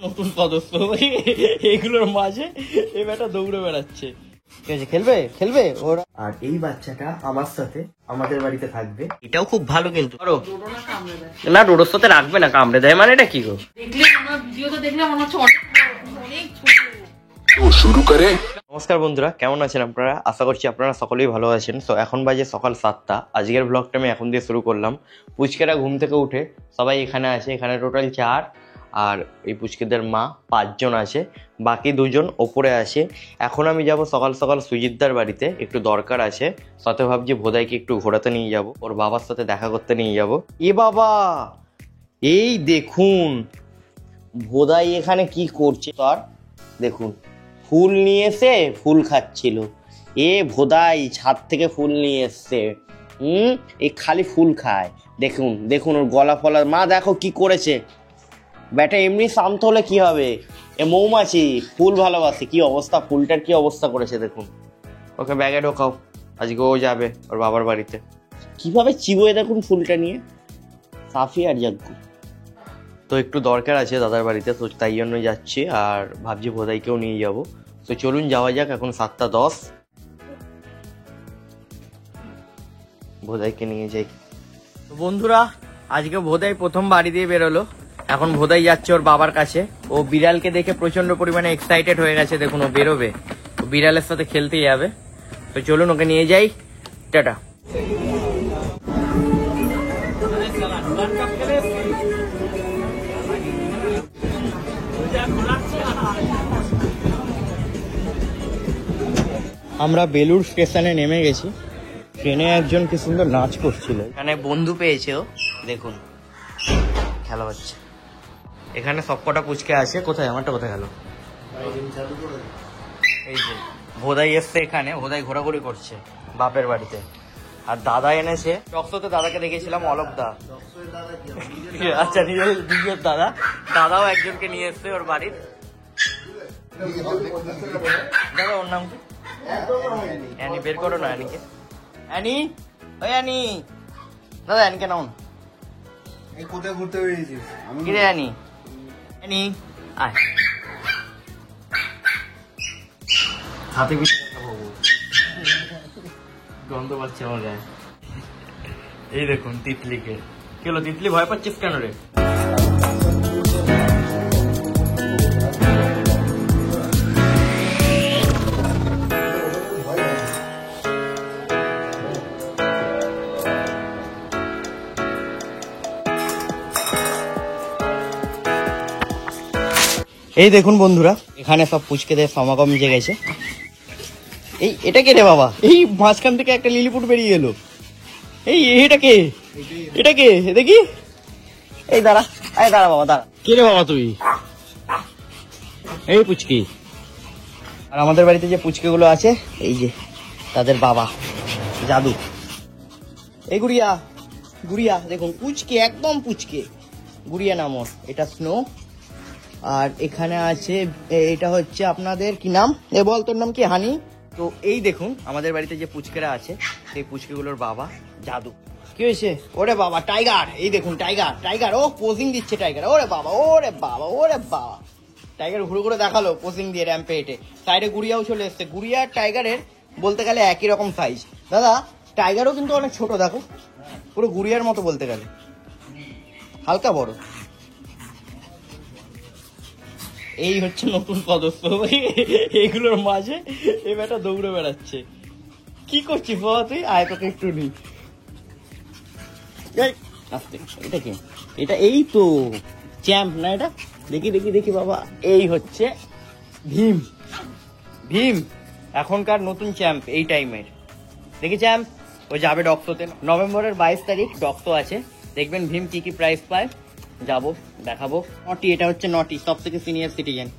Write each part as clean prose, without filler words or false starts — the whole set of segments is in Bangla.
নতুন সদস্য এগুলোর মাঝে এই ব্যাটা দৌড়ে বেড়াচ্ছে। ঠিক আছে, খেলবে খেলবে ওরা। আর এই বাচ্চাটা আমার সাথে আমাদের বাড়িতে থাকবে, এটাও খুব ভালো কিন্তু। না ডোডোর সাথে রাখবে না, কামড়ে দেয় মানে এটা কি গো? শুরু করে। নমস্কার বন্ধুরা, কেমন আছেন আপনারা? আশা করছি আপনারা সকলেই ভালো আছেন। তো এখন বাজে সকাল 7টা। আজকের ব্লগটা আমি এখন দিয়ে শুরু করলাম। পুচকেরা ঘুম থেকে উঠে সবাই এখানে আছে, এখানে টোটাল 4, আর এই পুচকেদের মা 5 জন আছে, বাকি 2 জন ওপরে আছে। এখন আমি যাব সকাল সকাল সুজিতদার বাড়িতে, একটু দরকার আছে। সাথে ভাবছি ভোদাইকে একটু ঘোরাতে নিয়ে যাব, ওর বাবার সাথে দেখা করতে নিয়ে যাব। এ বাবা, এই দেখুন ভোদাই এখানে কি করছে। তার দেখুন ফুল নিয়ে এসে ফুল খাচ্ছিল। এ ভোদাই ছাদ থেকে ফুল নিয়ে এসছে, এই খালি ফুল খায়। দেখুন দেখুন ওর গলা ফলা। মা দেখো কি করেছে ব্যাটা। এমনি শান্ত হলে কি হবে, এ মৌমাছি ফুল ভালোবাসে। কি অবস্থা, ফুলটার কি অবস্থা করেছে দেখুন। ওকে ব্যাগে ঢোকাও, আজকে ও যাবে ওর বাবার বাড়িতে। কিভাবে চিবোয় দেখুন ফুলটা নিয়ে, সাফি আর জাগ্গু। তো একটু দরকার আছে দাদার বাড়িতে, তো তাই জন্য যাচ্ছি। আর ভাবছি ভোদাইকেও নিয়ে যাব। তো চলুন যাওয়া যাক। এখন 7টা 10, ভোদাইকে নিয়ে যাই। তো বন্ধুরা, আজকে ভোদাই প্রথম বাড়ি দিয়ে বেরোলো। এখন ভোদাই যাচ্ছে ওর বাবার কাছে। ও বিড়ালকে দেখে প্রচন্ড পরিমাণে এক্সাইটেড হয়ে গেছে। দেখুন ও বেরোবে, ও বিড়ালের সাথে খেলতে যাবে। তো চলুন ওকে নিয়ে যাই। টাটা। আমরা বেলুড় স্টেশনে নেমে গেছি। ট্রেনে একজন কি সুন্দর নাচ করছিল। এখানে বন্ধু পেয়েছে ও, দেখুন খেলা হচ্ছে। এখানে সবকটা পুচকে আছে। কোথায় আমারটা কোথায় গেল? এই যে ভোদাই এসছে এখানে, ভোদাই ঘোরাঘুরি করছে বাপের বাড়িতে। আর দাদা এনেছে টকশোতে, দাদাকে দেখেছিলাম অলোক দা। আচ্ছা নিজের দাদা, দাদাও একজনকে নিয়ে এসছে ওর বাড়ির। দাদা ওর নাম কি? অ্যানি। বের করো না অ্যানিকে। অ্যানি, ওই অ্যানি। দাদা অ্যানিকে নাও। কোথায় ঘুরতে বেরিয়েছিস? কি রে অ্যানি? অ্যানি আয়। হাতে গন্ধ পাচ্ছে আমার গায়ে। এই দেখুন তিতলিকে। কি হলো তিতলি, ভয় পাচ্ছিস কেন রে? এই দেখুন বন্ধুরা, এখানে সব পুচকেদের সমাগম জেগেছে। এই এটা কে রে বাবা? এই মাঝখান থেকে একটা লিলিপুট বেরিয়ে এলো। এই এটা কে? এটা কে দেখি? এই দাঁড়া, এই দাঁড়া বাবা দাঁড়া। কে রে বাবা তুই? এই পুচকি। আর আমাদের বাড়িতে যে পুচকে গুলো আছে, এই যে তাদের বাবা জাদু। এই গুড়িয়া, গুড়িয়া দেখুন পুচকে, একদম পুচকে। গুড়িয়া নাম ওর। এটা স্নো। আর এখানে আছে, এটা হচ্ছে আপনাদের কি নাম? এ বল তোর নাম কি? হানি। তো এই দেখুন আমাদের বাড়িতে যে পুচকেরা আছে, সেই পুচকেগুলোর বাবা জাদু। কি হয়েছে? ওরে বাবা টাইগার। এই দেখুন টাইগার, টাইগার ও পোজিং দিচ্ছে টাইগার। ওরে বাবা, ওরে বাবা, ওরে বাবা। টাইগার ঘুরে ঘুরে দেখালো পোজিং দিয়ে র্যাম্পে হেঁটে। সাইডে গুড়িয়াও চলে এসছে। গুড়িয়া আর টাইগারের বলতে গেলে একই রকম সাইজ। দাদা টাইগারও কিন্তু অনেক ছোট, দেখো পুরো গুড়িয়ার মতো বলতে গেলে, হালকা বড়। এই হচ্ছে নতুন সদস্য এইগুলোর মাঝে এই ব্যাটা দৌড়ে বেড়াচ্ছে। কি করছিস বাবা তুই? আয় তোকে একটু নি। এটা কি? এটা এই তো চ্যাম্প না এটা? দেখি দেখি দেখি বাবা, এই হচ্ছে ভীম। ভীম এখনকার নতুন চ্যাম্প এই টাইমের। দেখি চ্যাম্প ও যাবে ডক্সোতে। নভেম্বরের 22 তারিখ ডক্সো আছে। দেখবেন ভীম কি কি প্রাইস পায়, যাবো দেখাবো। নটি, এটা হচ্ছে নটি, সব থেকে সিনিয়র সিটিজেন।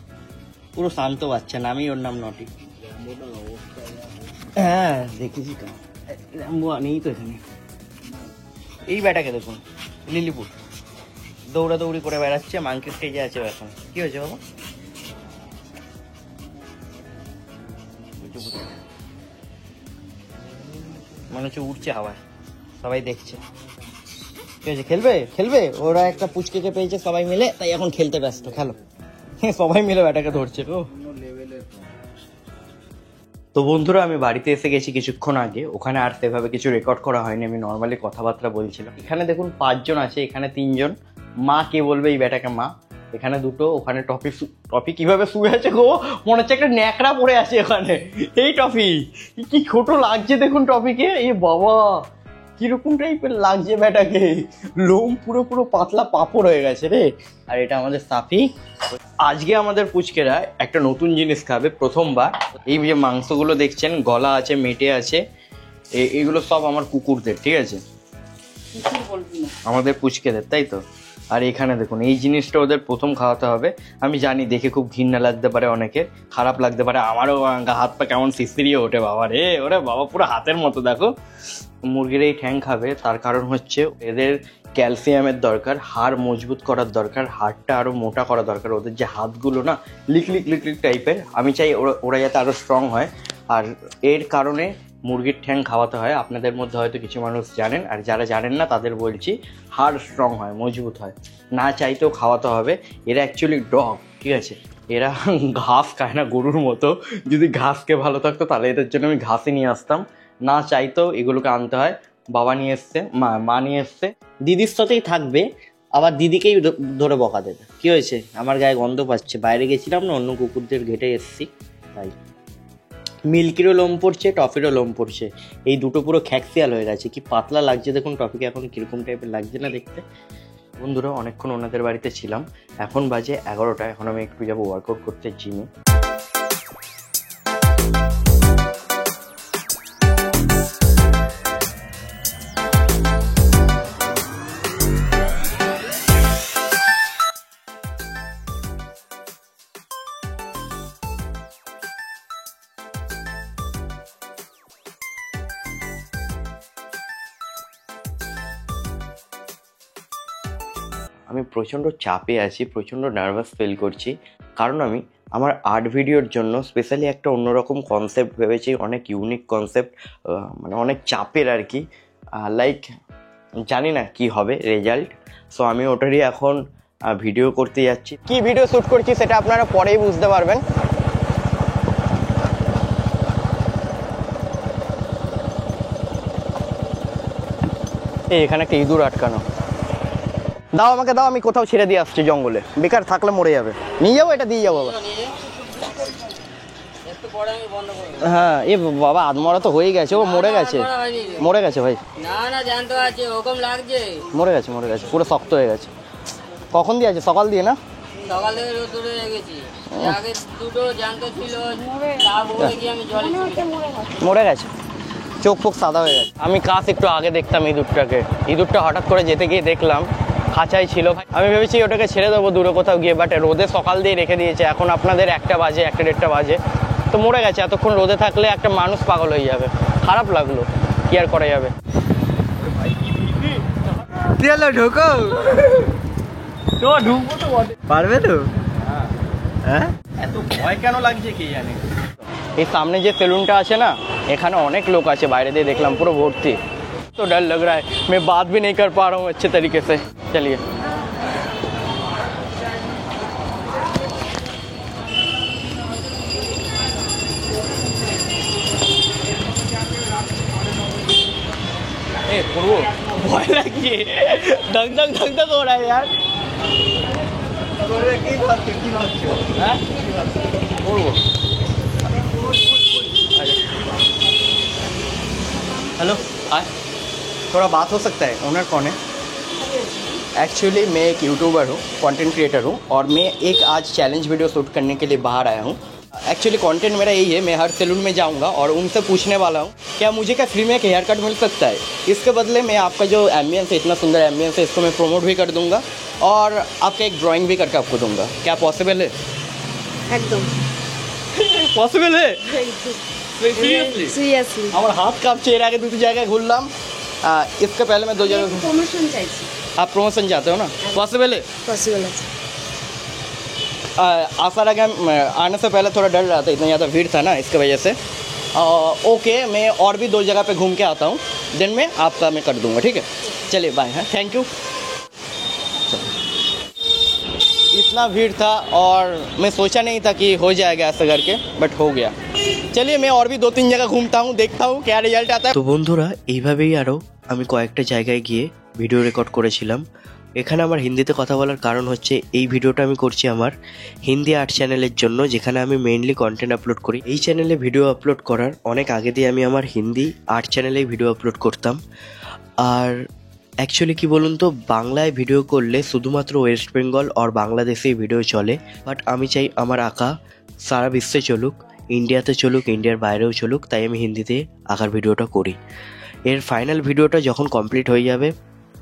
পুরো শান্ত বাচ্চা, নামই ওর নাম নটি। হ্যাঁ দেখেছি তো, র্যাম্বো নেই তো এখানে। এই ব্যাটাকে দেখুন, লিলিপুর দৌড়াদৌড়ি করে বেড়াচ্ছে। মাংকি স্টেজে আছে এখন। কি হয়েছে বাবা? মনে হচ্ছে উঠছে হাওয়ায়, সবাই দেখছে। ঠিক আছে, খেলবে খেলবে। ওরা একটা পুচকেকে পেয়েছে সবাই মিলে, তাই এখন খেলতে ব্যস্ত। খেলো। সবাই মিলে ব্যাটাকে ধরছে গো। তো বন্ধুরা আমি বাড়িতে এসে গেছি কিছুক্ষণ আগে, ওখানে আর সেভাবে কিছু রেকর্ড করা হয়নি, আমি নর্মালি কথাবার্তা বলছিলাম। এখানে দেখুন 5 জন আছে, এখানে 3 জন। মা কে বলবে এই ব্যাটাকে মা, এখানে দুটো, ওখানে টফি। টফি কিভাবে শুয়ে আছে গো, মনে হচ্ছে একটা ন্যাকড়া পড়ে আছে ওখানে। এই টফি কি ছোট লাগছে দেখুন টফিকে, এই বাবা কিরকম টাইপের লাগছে ব্যাটাকে, লোম পুরো পুরো পাতলা পাপড় হয়ে গেছে রে। আর এটা আমাদের সাফি। আজকে আমাদের পুচকেরা একটা নতুন জিনিস খাবে প্রথমবার। এই যে মাংসগুলো দেখছেন, গলা আছে, মেটে আছে, এগুলো সব আমার কুকুরদের, ঠিক আছে, আমাদের পুচকেদের, তাই তো। আর এখানে দেখুন এই জিনিসটা ওদের প্রথম খাওয়াতে হবে। আমি জানি দেখে খুব ঘৃণা লাগতে পারে, অনেকের খারাপ লাগতে পারে, আমারও হাত পা কেমন শিরশিরিয়ে ওঠে বাবা রে, ওরে বাবা পুরো হাতের মতো। দেখো মুরগির এই ঠ্যাং খাবে, তার কারণ হচ্ছে এদের ক্যালসিয়ামের দরকার, হাড় মজবুত করার দরকার, হাড়টা আরও মোটা করা দরকার। ওদের যে হাতগুলো না লিকলিক লিকলিক টাইপের, আমি চাই ওরা যাতে আরও স্ট্রং হয়। আর এর কারণে মুরগির ঠ্যাং খাওয়াতে হয়। আপনাদের মধ্যে হয়তো কিছু মানুষ জানেন, আর যারা জানেন না তাদের বলছি, হাড় স্ট্রং হয়, মজবুত হয়, না চাইতেও খাওয়াতে হবে। এরা অ্যাকচুয়ালি ডগ, ঠিক আছে, এরা ঘাস খায় না গরুর মতো। যদি ঘাসকে ভালো থাকতো তাহলে এদের জন্য আমি ঘাসই নিয়ে আসতাম, না চাইতেও এগুলোকে আনতে হয়। বাবা নিয়ে এসছে, মা নিয়ে এসছে, দিদির সাথেই থাকবে, আবার দিদিকেই ধরে বকা দেবে। কি হয়েছে, আমার গায়ে গন্ধ পাচ্ছে, বাইরে গেছিলাম না, অন্য কুকুরদের ঘেটে এসছি তাই। মিল্কিরও লোম পড়ছে, টফিরও লোম পড়ছে, এই দুটো পুরো খ্যাকসিয়াল হয়ে গেছে। কি পাতলা লাগছে দেখুন টফিকে, এখন কিরকম টাইপের লাগছে না দেখতে। বন্ধুরা অনেকক্ষণ ওনাদের বাড়িতে ছিলাম, এখন বাজে 11টা, এখন আমি একটু যাবো ওয়ার্কআউট করতে জিমে। আমি প্রচণ্ড চাপে আছি, প্রচণ্ড নার্ভাস ফিল করছি, কারণ আমি আমার আর্ট ভিডিওর জন্য স্পেশালি একটা অন্যরকম কনসেপ্ট ভেবেছি, অনেক ইউনিক কনসেপ্ট, মানে অনেক চাপের আর কি। লাইক জানি না কি হবে রেজাল্ট, সো আমি ওটারই এখন ভিডিও করতে যাচ্ছি। কি ভিডিও শ্যুট করছি সেটা আপনারা পরেই বুঝতে পারবেন। এখানে একটা ইঁদুর আটকানো, দাও আমাকে দাও, আমি কোথাও ছেড়ে দিয়ে আসছি জঙ্গলে, বেকার থাকলে মরে যাবে। নিয়ে যাবো, এটা দিয়ে যাবো বাবা। হ্যাঁ এ বাবা আদমরা তো হয়ে গেছে, ও মরে গেছে, মরে গেছে ভাই। না না জানতে পারছি ওরকম লাগছে, মরে গেছে, মরে গেছে, পুরো শক্ত হয়ে গেছে। কখন দিয়ে আছে, সকাল দিয়ে না? সকাল থেকে রোদ ধরে গেছি, আগে দুটো জ্যান্ত ছিল, তা বলে গিয়ে আমি জলে মরে গেছে, চোখ ফোক সাদা হয়ে গেছে। আমি কাছ একটু আগে দেখতাম ইঁদুরটাকে, ইঁদুরটা হঠাৎ করে যেতে গিয়ে দেখলাম খাঁচাই ছিল। আমি ভেবেছি ওটাকে ছেড়ে দেবো দূরে কোথাও গিয়ে, বাট রোদে সকাল দিয়ে রেখে দিয়েছে, এখন আপনাদের 1টা বাজে, 1:30 বাজে, তো মরে গেছে। এতক্ষণ রোদে থাকলে একটা মানুষ পাগল হয়ে যাবে, খারাপ লাগলো, কি আর করা যাবে। ঢোকো, ঢুকবো তো পারবে তো, হ্যাঁ এত ভয় কেন লাগছে কি জানে। এই সামনে যে সেলুনটা আছে না, এখানে অনেক লোক আছে, বাইরে দিয়ে দেখলাম পুরো ভর্তি। तो डर लग रहा है, मैं बात भी नहीं कर पा रहा हूँ अच्छे तरीके से। चलिए ভয় লাগছে, ধক ধক ধক ধক हो रहा है यार। हेलो हाय, थोड़ा बात हो सकता है? ओनर कौन है? एक्चुअली मैं एक यूट्यूबर हूँ, कंटेंट क्रिएटर हूँ, और मैं एक आज चैलेंज वीडियो शूट करने के लिए बाहर आया हूँ। एक्चुअली कंटेंट मेरा यही है, मैं हर सैलून में जाऊँगा और उनसे पूछने वाला हूँ क्या मुझे क्या फ्री में एक हेयर कट मिल सकता है। इसके बदले मैं आपका जो एम्बियंस है, इतना सुंदर एम्बियंस है, इसको मैं प्रमोट भी कर दूँगा और आपका एक ड्राइंग भी करके आपको दूँगा। क्या पॉसिबल है? একদম पॉसिबल है? সিরিয়াসলি আমার হাত কাঁপছে, এর আগে 2 জায়গায় ঘুরলাম, इसके पहले मैं 2 जगह। প্রমোশন চাইছি, आप प्रमोशन चाहते हो ना? पॉसिबल है? পসিবল আছে। आशा लगा, आने से पहले थोड़ा डर रहा था, इतना ज़्यादा भीड़ था ना, इसकी वजह से। ओके, मैं और भी 2 जगह पे घूम के आता हूँ, दिन में आपका मैं कर दूँगा, ठीक है? चलिए बाय, हाँ थैंक यू। इतना भीड़ था और मैं सोचा नहीं था कि हो जाएगा ऐसा करके, बट हो गया। चलिए मैं और भी 2-3 जगह घूमता हूँ, देखता हूँ क्या রেজাল্ট आता है। তো বন্ধুরা এইভাবেই আরও আমি কয়েকটা জায়গায় গিয়ে ভিডিও রেকর্ড করেছিলাম। এখানে আমার হিন্দিতে কথা বলার কারণ হচ্ছে এই ভিডিওটা আমি করছি আমার হিন্দি আর্ট চ্যানেলের জন্য, যেখানে আমি মেইনলি কন্টেন্ট আপলোড করি। এই চ্যানেলে ভিডিও আপলোড করার অনেক আগে দিয়ে আমি আমার হিন্দি আর্ট চ্যানেলেই ভিডিও আপলোড করতাম। আর অ্যাকচুয়ালি কি বলুন তো, বাংলায় ভিডিও করলে শুধুমাত্র ওয়েস্ট বেঙ্গল আর বাংলাদেশেই ভিডিও চলে, বাট আমি চাই আমার আঁকা সারা বিশ্বে চলুক, ইন্ডিয়াতে চলুক, ইন্ডিয়ার বাইরেও চলুক, তাই আমি হিন্দিতে আঁকার ভিডিওটা করি। এর ফাইনাল ভিডিওটা যখন কমপ্লিট হয়ে যাবে,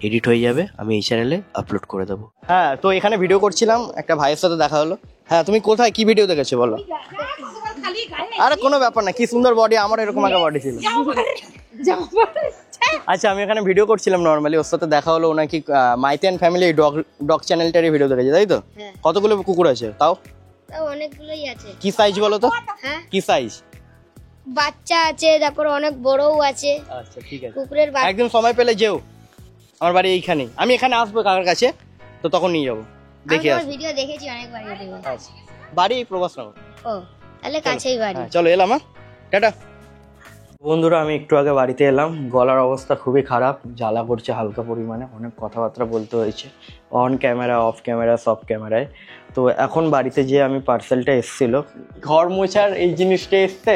এডিট হয়ে যাবে, আমি এই চ্যানেলে আপলোড করে দেবো। হ্যাঁ, তো এখানে ভিডিও করছিলাম, একটা ভাইয়ের সাথে দেখা হলো। হ্যাঁ, তুমি কোথায় কি ভিডিও দেখেছো বলো? আরে কোনো ব্যাপার না, কি সুন্দর বডি, আমার এরকম আগে বডি ছিল। আচ্ছা, আমি এখানে ভিডিও করছিলাম নর্মালি, ওর সাথে দেখা হলো। ওনার কি মাইতি অ্যান্ড ফ্যামিলি ডগ চ্যানেলটারই ভিডিও দেখেছে, তাই তো? কতগুলো কুকুর আছে তাও? অনেকগুলোই আছে। কি সাইজ বলো তো? হ্যাঁ, কি সাইজ? বাচ্চা আছে, তারপর অনেক বড়ও আছে। আচ্ছা ঠিক আছে, কুকুরের বাচ্চা। একদিন সময় পেলে যেও, আমার বাড়ি এইখানে। আমি এখানে আসবো কাকার কাছে, তো তখন নিয়ে যাবো, দেখে আসবো। ভিডিও দেখেছি অনেকবার ইউটিউবে। আচ্ছা, বাড়ি প্রবাসনগর। ও, তাহলে কাছেই বাড়ি। হ্যাঁ, চলো এলাম, টাটা। বন্ধুরা, আমি একটু আগে বাড়িতে এলাম, গলার অবস্থা খুবই খারাপ, জ্বালা করছে হালকা পরিমাণে, অনেক কথাবার্তা বলতে হয়েছে অন ক্যামেরা, অফ ক্যামেরা, সব ক্যামেরায়। তো এখন বাড়িতে যে আমি পার্সেলটা এসেছিল, ঘর মোছার এই জিনিসটা এসছে,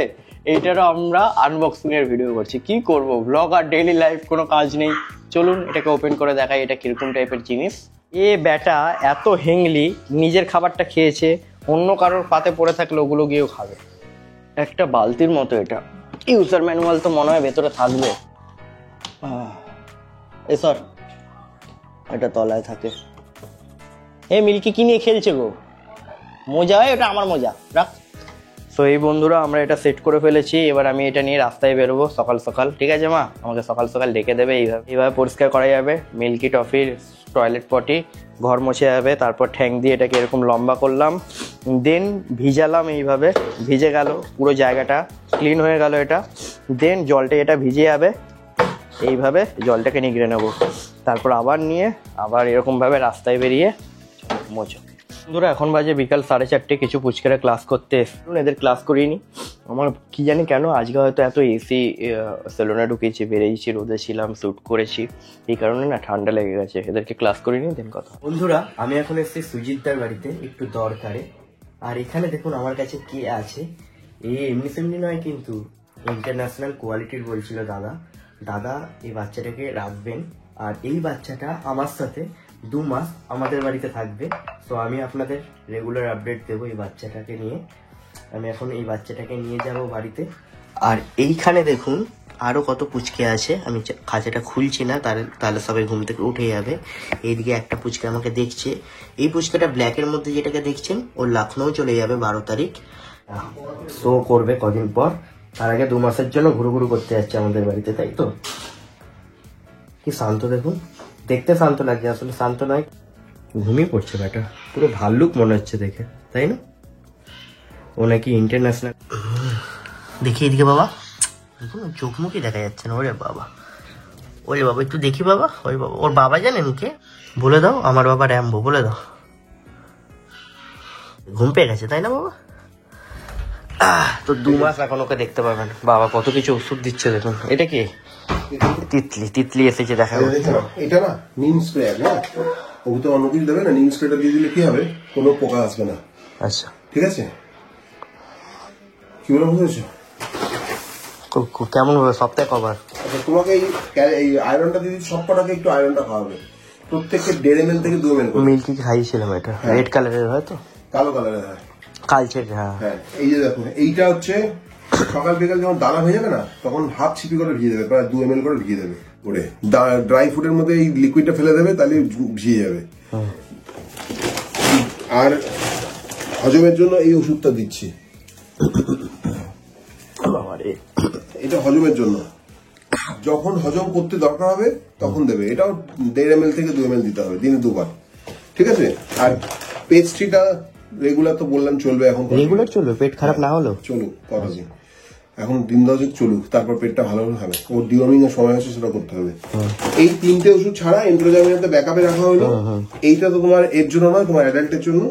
এইটারও আমরা আনবক্সিংয়ের ভিডিও করছি। কি করব, ব্লগ আর ডেইলি লাইফ, কোনো কাজ নেই। চলুন এটাকে ওপেন করে দেখাই, এটা কিরকম টাইপের জিনিস। এ ব্যাটা এত হেংলি, নিজের খাবারটা খেয়েছে, অন্য কারোর পাতে পড়ে থাকলে ওগুলো গিয়েও খাবে। একটা বালতির মতো এটা, ইউজার ম্যানুয়াল তো মনে হয় ভেতরে থাকবে। স্যার, এটা তলায় থাকে। এ মিল্কি কি নিয়ে খেলছে গো? মোজা হয়, ওটা আমার মোজা, রাখ। তো এই বন্ধুরা, আমরা এটা সেট করে ফেলেছি। এবার আমি এটা নিয়ে রাস্তায় বেরোবো সকাল সকাল। ঠিক আছে মা, আমাকে সকাল সকাল ডেকে দেবে। এইভাবে পরিষ্কার করা যাবে মিল্কি টফির টয়লেট পটি, ঘর মুছে যাবে। তারপর ঠ্যাং দিয়ে এটাকে এরকম লম্বা করলাম, দেন ভিজালাম। এইভাবে ভিজে গেল, পুরো জায়গাটা ক্লিন হয়ে গেল এটা। দেন জলটা এটা ভিজে যাবে, এইভাবে জলটাকে নিগড়ে নেবো। তারপর আবার নিয়ে আবার এরকমভাবে রাস্তায় বেরিয়ে মোছো। বন্ধুরা, এখন বাজে বিকাল 4:30, কিছু পুচকেরা ক্লাস করতে এসেছিলেন, এদের ক্লাস করিনি। আমার কি জানি কেন আজকে হয়তো এত এসি সেলুনে ঢুকেছি, বেরিয়েছি, রোদে ছিলাম, শ্যুট করেছি, এই কারণে না ঠান্ডা লেগে গেছে, এদেরকে ক্লাস করিনি। দেন কথা। বন্ধুরা, আমি এখন এসেছি সুজিতদার বাড়িতে একটু দরকারে। আর এখানে দেখুন আমার কাছে কি আছে। এমনি সেমনি নয় কিন্তু, ইন্টারন্যাশনাল কোয়ালিটির বলছিল দাদা। দাদা এই বাচ্চাটাকে রাখবেন, আর এই বাচ্চাটা আমার সাথে 2 মাস আমাদের বাড়িতে থাকবে। তো আমি আপনাদের রেগুলার আপডেট দেবো এই বাচ্চাটাকে নিয়ে। আমি এখন এই বাচ্চাটাকে নিয়ে যাব বাড়িতে। আর এইখানে দেখুন আরও কত পুচকে আছে, আমি খাঁচাটা খুলছি না, তাহলে সবাই ঘুম থেকে উঠে যাবে। এইদিকে একটা পুচকে আমাকে দেখছে। এই পুচকাটা ব্ল্যাকের মধ্যে যেটাকে দেখছেন, ও লখনৌ চলে যাবে 12 তারিখ, শো করবে কদিন পর। তার আগে 2 মাসের জন্য ঘুরু ঘুরু করতে যাচ্ছে আমাদের বাড়িতে, তাই তো? কি শান্ত দেখুন, দেখতে শান্ত লাগছে, আসলে শান্ত নয়, ঘুমিয়ে পড়ছে ব্যাটা, পুরো ভাল্লুক মনে হচ্ছে দেখে, তাই না? ও নাকি ইন্টারন্যাশনাল। দেখি এদিকে বাবা, দেখুন চোখ মুখই দেখা যাচ্ছে না। ওরে বাবা, ওরে বাবা, একটু দেখি বাবা। ওরে বাবা, ওর বাবা জানেন কে? বলে দাও, আমার বাবা র্যাম্বো, বলে দাও। ঘুম পেয়ে গেছে তাই না বাবা? তো 2 মাস এখন ওকে দেখতে পাবেন। বাবা কত কিছু ওষুধ দিচ্ছে দেখুন। এটা কি? তিতলি এসেছে দেখা। এটা না নিম স্প্রে, না ও তো অন্য কিছু দেবে না, নিম স্প্রেটা দিয়ে দিলে কি হবে, কোনো পোকা আসবে না। আচ্ছা ঠিক আছে, কি বলে বুঝেছো? কেমন হবে সপ্তাহে কবার? আচ্ছা, তোমাকে এই আয়রনটা দিয়ে দিচ্ছি, সব কটাকে একটু আয়রনটা খাওয়াবে, প্রত্যেককে 1.5 ml থেকে 2 ml করে। মিল্কি খাইয়েছিলাম, এটা রেড কালারের হয় তো? কালো কালারের হয় কালচে। হ্যাঁ হ্যাঁ, এই যে দেখো, এইটা হচ্ছে সকাল বিকাল যখন দানা হয়ে যাবে না, তখন হাফ ছিপি করে ভিজিয়ে দেবে, প্রায় 2 ml করে ভিজিয়ে দেবে করে। ড্রাই ফ্রুটের মধ্যে এই লিকুইডটা ফেলে দেবে, তাহলে ভিজিয়ে যাবে। আর হজমের জন্য এই ওষুধটা দিচ্ছি, এটা হজমের জন্য। যখন হজম করতে দরকার হবে তখন দেবে। এটাও 1.5 ml থেকে 2 ml দিতে হবে, দিনে 2 বার। ঠিক আছে। আর পেস্ট্রিটা রেগুলার তো বললাম চলবে, এখন রেগুলার চলবে, পেট খারাপ না হলেও চলুক কতদিন। এখন দিন 10 চলুক, তারপর পেটটা ভালো হবে। ওর ডিওয়ার্মিং এর সময় আছে, সেটা করতে হবে। এই 3টে ওষুধ ছাড়া এন্ট্রোজামিনাতে ব্যাকআপে রাখা হলো। এইটা তো তোমার এর জন্য নয়, তোমার অ্যাডাল্টের জন্য।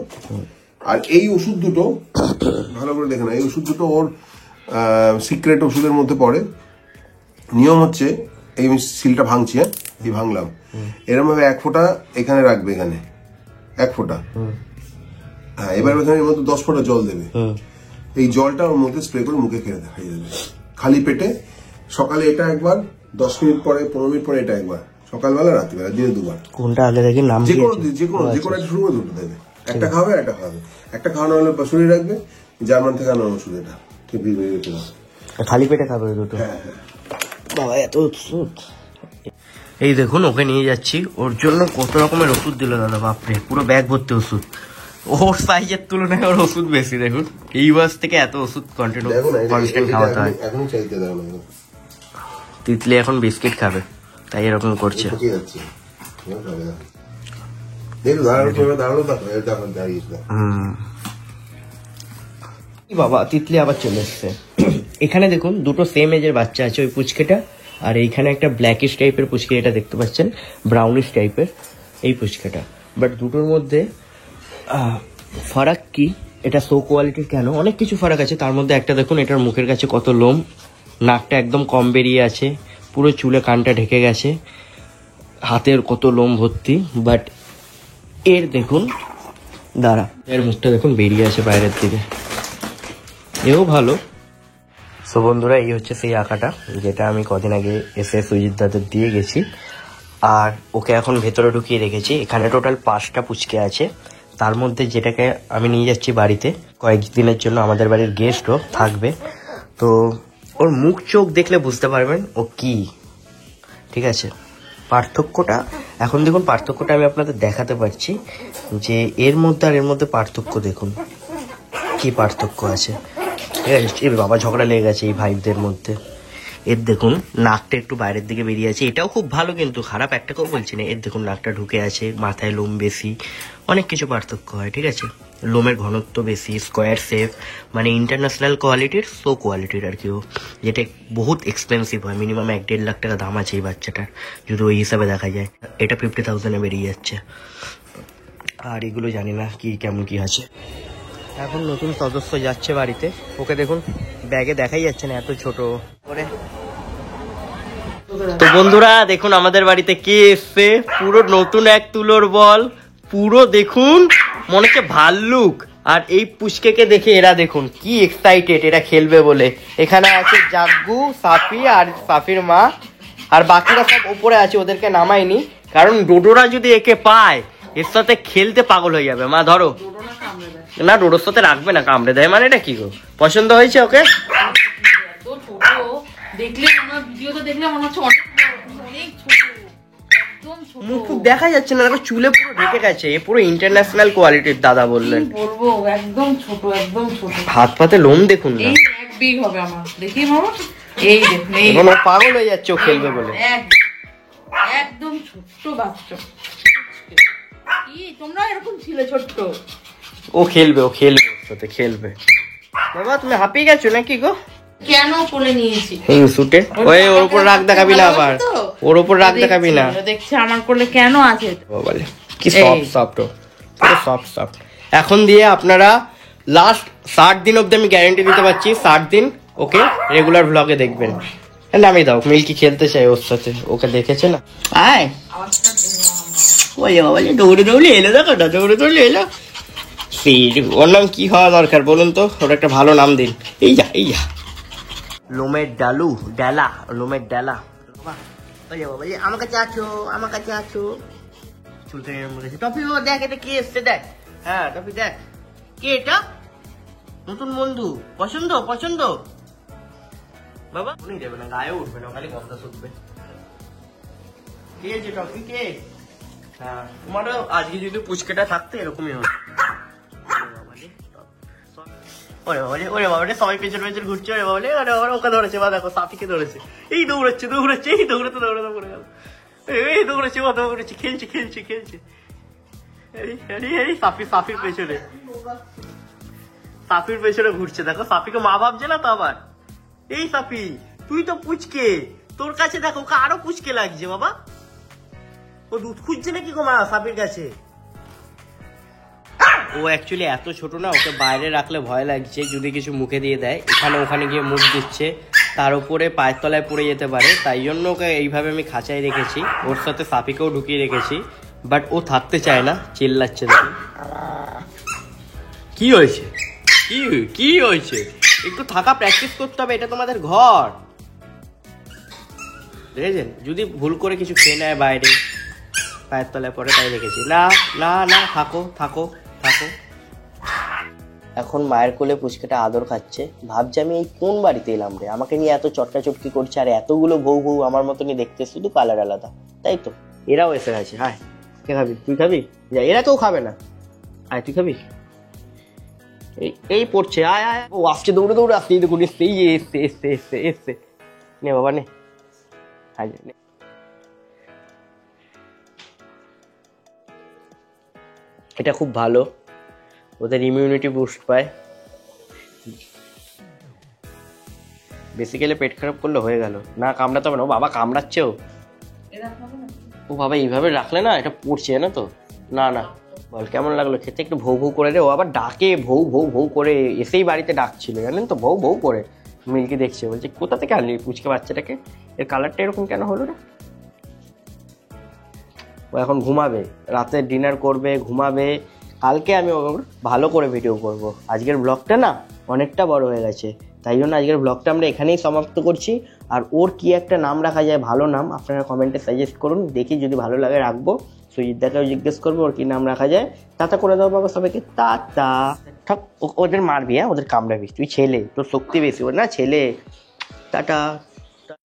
আর এই ওষুধ দুটো ভালো করে দেখে না, এই ওষুধ দুটো ওর সিক্রেট ওষুধের মধ্যে পড়ে। নিয়ম হচ্ছে, এই সিলটা ভাঙছি, হ্যাঁ এই ভাঙলাম, এরকম ভাবে 1 ফোঁটা এখানে রাখবে, এখানে 1 ফোঁটা। হ্যাঁ, এবার এর মধ্যে 10 ফোঁটা জল দেবে। এই জলটা ওর মধ্যে স্প্রে করে মুখে খেয়ে দেখাই যাবে খালি পেটে। সকালে এটা একবার, 10 মিনিট পরে, 15 মিনিট পরে এটা একবার, সকালবেলা রাত্রিবেলা, দিনে 2 বার। কোনটা আগে দেখি নাম যে কোনো একটা শুরু করে দুটো দেবে, একটা খাবে একটা খাবে। একটা খাওয়ানো হলে শরীর রাখবে, জার্মান থেকে আনানো ওষুধ, এটা ঠিক রেখে দাও। খালি পেটে খাবে দুটো? হ্যাঁ হ্যাঁ। বাবা এত ওষুধ! এই দেখুন, ওকে নিয়ে যাচ্ছি, ওর জন্য কত রকমের ওষুধ দিল দাদা, বাপরে পুরো ব্যাগ ভর্তি ওষুধ। ওর সাইজের তুলনায় ওর ওষুধ বেশি। দেখুন, এই বয়স থেকে এত ওষুধ কনস্ট্যান্ট খাওয়াতে হয়। এখন চাইতে দাও না, তিতলি এখন বিস্কিট খাবে, তাই এরকম করছে। বাবা, তিতলি আবার চলে এসছে। এখানে দেখুন, দুটো সেম এজের বাচ্চা আছে, ওই পুচকেটা আর এইখানে একটা ব্ল্যাকিশ টাইপের পুচকে, এটা দেখতে পাচ্ছেন ব্রাউনিশ টাইপের এই পুচকেটা। বাট দুটোর মধ্যে ফারাক কি, এটা শো কোয়ালিটির কেন, অনেক কিছু ফারাক আছে। তার মধ্যে একটা দেখুন, এটার মুখের কাছে কত লোম, নাকটা একদম কম বেরিয়ে আছে, পুরো চুলে কানটা ঢেকে গেছে, হাতের কত লোম ভর্তি। বাট এর দেখুন, দাঁড়া, এর মুখটা দেখুন বেরিয়ে আছে বাইরের দিকে, এও ভালো। সো বন্ধুরা, এই হচ্ছে সেই আঁকাটা যেটা আমি কদিন আগে এসে সুজিত দাদের দিয়ে গেছি। আর ওকে এখন ভেতরে ঢুকিয়ে রেখেছি। এখানে টোটাল 5টা পুচকে আছে, তার মধ্যে যেটাকে আমি নিয়ে যাচ্ছি বাড়িতে কয়েকদিনের জন্য, আমাদের বাড়ির গেস্টও থাকবে। তো ওর মুখ চোখ দেখলে বুঝতে পারবেন ও কি, ঠিক আছে? পার্থক্যটা এখন দেখুন, পার্থক্যটা আমি আপনাদের দেখাতে পারছি যে এর মধ্যে আর এর মধ্যে পার্থক্য দেখুন, কি পার্থক্য আছে। ঠিক আছে, এ বাবা ঝগড়া লেগে গেছে এই ভাইদের মধ্যে। এর দেখুন নাকটা একটু বাইরের দিকে বেরিয়ে আছে, এটাও খুব ভালো, কিন্তু খারাপ একটাকেও বলছি না। এর দেখুন নাকটা ঢুকে আছে, মাথায় লোম বেশি, অনেক কিছু পার্থক্য হয়, ঠিক আছে? লোমের ঘনত্ব বেশি, স্কোয়ার শেপ, মানে ইন্টারন্যাশনাল কোয়ালিটির, সো কোয়ালিটির আর কি, ও যেটা বহুত এক্সপেন্সিভ হয়, মিনিমাম 1-1.5 লাখ টাকা দাম আছে এই বাচ্চাটার, যদি ওই হিসাবে দেখা যায়। এটা 50,000-এ বেরিয়ে যাচ্ছে। আর এগুলো জানি না কি কেমন কি আছে। এখন নতুন সদস্য যাচ্ছে বাড়িতে, ওকে দেখুন ব্যাগে দেখাই যাচ্ছে না, এত ছোট করে। তো বন্ধুরা দেখুন, আমাদের বাড়িতে কে এসছে, পুরো নতুন এক তুলোর বল, পুরো দেখুন মনে হচ্ছে ভাল্লুক। আর এই পুচকেকে দেখে এরা দেখুন কি এক্সাইটেড, এরা খেলবে বলে। এখানে আছে জাগ্গু, সাফি আর সাফির মা, আর বাকিরা সব উপরে আছে, ওদেরকে নামাইনি, কারণ ডোডোরা যদি একে পায় এর সাথে খেলতে পাগল হয়ে যাবে। মা ধরো না, ডোডোর সাথে রাখবে না, কামড়ে দেয়। মানে এটা কি গো, পছন্দ হয়েছে ওকে? মুখ দেখা যাচ্ছে না, দেখো চুলে পুরো ঢেকে গেছে, এ পুরো ইন্টারন্যাশনাল কোয়ালিটির দাদা বললেন। বলবো একদম ছোট, একদম ছোট। হাত পাতে লোম দেখুন না, এই এক বিগ হবে আমার, দেখি মামা, এই দেখুন, এই এখন ও পাগল হয়ে যাচ্ছে ও খেলবে বলে। একদম ছোট্ট বাচ্চা। কি তোমরা এরকম ছিলে ছোট্ট? ও খেলবে, ও খেলবে, সাথে খেলবে। বাবা তুমি হাঁপিয়ে গেছো নাকি গো? কেন কোলে নিয়েছি হিংসুটে? ওই ওর উপর রাগ দেখাবি না আবার, ওর উপর রাগ দেখাবি না। দেখছি আমার কোলে কেন আছে। বলে কি সফট সফট, পুরো সফট সফট। এখন দিয়ে আপনারা লাস্ট 60 দিন অব্দি আমি গ্যারান্টি দিতে পারছি, 60 দিন ওকে রেগুলার ব্লগে দেখবেন। নামিয়ে দাও, মিল্কি খেলতে চাই ওর সাথে, ওকে দেখেছে না। আয় ওই বাবা, দৌড়ে দৌড়ে এলো, দেখো না দৌড়ে দৌড়ে এলো। ওর নাম কি হওয়া দরকার বলুন তো, ওর একটা ভালো নাম দিন। এই যা এই যা, লোমের ডালু, ডালা, লোমের ডালা। আমার কাছে আছো, আমার কাছে আছো। চুলতে টপি, ও দেখ এটা কি এসছে, দেখ। হ্যাঁ টপি দেখ, কে এটা? নতুন বন্ধু, পছন্দ পছন্দ। বাবা উনি দেবে না, গায়ে উঠবে না, খালি গন্ধ শুকবে। কে আছে টপি, কে? হ্যাঁ, তোমারও আজকে যদি পুচকেটা থাকতো এরকমই হতো। ওরে বাবা, ওরে বাবা, সবাই পেছন পেছন ঘুরছে। ওরে বাবা, ওরে বাবা, ওকে ধরেছে, বা দেখো সাফিকে ধরেছে। এই দৌড়াচ্ছে দৌড়াচ্ছে, এই দৌড়াতে দৌড়াতে পড়ে গেল। এই দৌড়াচ্ছে, ও দৌড়াচ্ছে, খেলছে খেলছে খেলছে। এই সাফি, সাফির পেছনে, সাফির পেছনে ঘুরছে। দেখো সাফিকে মা ভাবছে না তো আবার। এই সাপি, তুই তো পুচকে, তোর কাছে দেখো ওকে আরো পুচকে লাগছে বাবা। ও দুধ খুঁজছে নাকি গো মা সাপির কাছে? ও অ্যাকচুয়ালি এত ছোট না, ওকে বাইরে রাখলে ভয় লাগছে, যদি কিছু মুখে দিয়ে দেয়, এখানে ওখানে গিয়ে মুখ দিচ্ছে, তার উপরে পায়ের তলায় পড়ে যেতে পারে, তাই জন্য ওকে এইভাবে আমি খাঁচায় রেখেছি। ওর সাথে সাপিকেও ঢুকিয়ে রেখেছি, বাট ও থাকতে চায় না, চিল্লাচ্ছে দেখি। কি হয়েছে? কি হয়েছে? একটু থাকা প্র্যাকটিস করতে হবে, এটা তোমাদের ঘর। দেখেছেন, যদি ভুল করে কিছু খেয়ে নেয় বাইরে, পায়ের তলায় পরে, তাই রেখেছি। না না না, থাকো থাকো থাকো। এখন মায়ের কোলে পুচকেটা আদর খাচ্ছে, ভাবছে আমি এই কোন বাড়িতে এলাম রে, আমাকে নিয়ে এত চটকা চটকি করছে, আর এতগুলো বউ আমার মতনই দেখতে, শুধু কালার আলাদা, তাই তো? এরাও এসে গেছে। হায়, কে খাবি? তুই খাবি? যা, এরা কেউ খাবে না। আয়, তুই খাবি? এই পড়ছে, আয় আয়। ও আসছে, দৌড়ে দৌড়ে আসছে, এই দেখুন এসছে, এসছে। নে বাবা নে, আয় নে। এটা খুব ভালো, ওদের ইমিউনিটি বুস্ট পায়। বেসিক্যালি পেট খারাপ করলে হয়ে গেল, না কামড়াতে হবে না। ও বাবা কামড়াচ্ছে, ও বাবা এইভাবে রাখলে না এটা পড়ছে না তো। না না, বল কেমন লাগলো খেতে? একটু ভৌ ভৌ করে রে। ও আবার ডাকে ভৌ ভৌ ভৌ করে, এসেই বাড়িতে ডাকছিল জানেন তো, ভৌ ভৌ করে। মিল্কি দেখছে, বলছে কোথা থেকে আনলি পুচকে বাচ্চাটাকে, এর কালারটা এরকম কেন হলো রে? ও এখন ঘুমাবে, রাতে ডিনার করবে, ঘুমাবে। কালকে আমি ওর ভালো করে ভিডিও করব। আজকের ব্লগটা না অনেকটা বড় হয়ে গেছে, তাই জন্য আজকের ব্লগটা আমরা এখানেই সমাপ্ত করছি। আর ওর কি একটা নাম রাখা যায়, ভালো নাম, আপনারা কমেন্টে সাজেস্ট করুন, দেখি যদি ভালো লাগে রাখবো। সুজিতদাকেও জিজ্ঞেস করবো ওর কি নাম রাখা যায়। টাটা করে দাও বাবা সবাইকে, টাটা। ঠক, ওদের মারবি, হ্যাঁ ওদের কামড়াবি, তুই ছেলে, তোর শক্তি বেশি, ওর না ছেলে। টাটা।